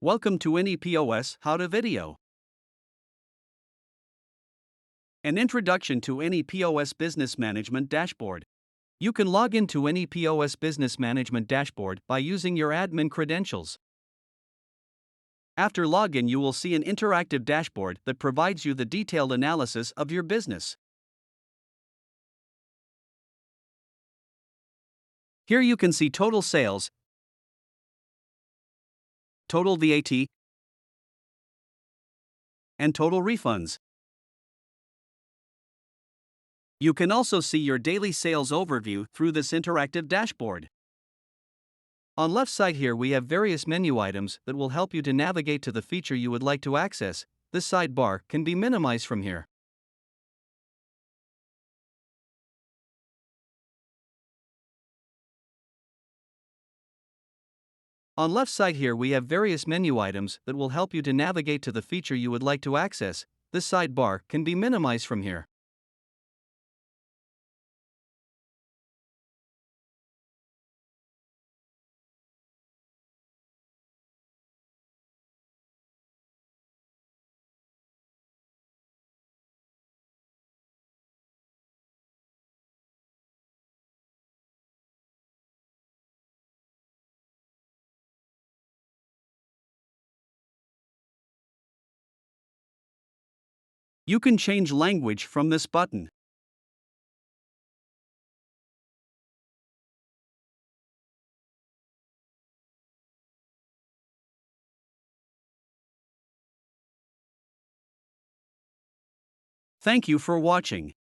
Welcome to anypos How to Video. An introduction to anypos Business Management Dashboard. You can log into anypos Business Management Dashboard by using your admin credentials. After login, you will see an interactive dashboard that provides you the detailed analysis of your business. Here you can see total sales, total VAT, and total refunds. You can also see your daily sales overview through this interactive dashboard. On left side here we have various menu items that will help you to navigate to the feature you would like to access. This sidebar can be minimized from here. On left side here we have various menu items that will help you to navigate to the feature you would like to access. This sidebar can be minimized from here. You can change language from this button. Thank you for watching.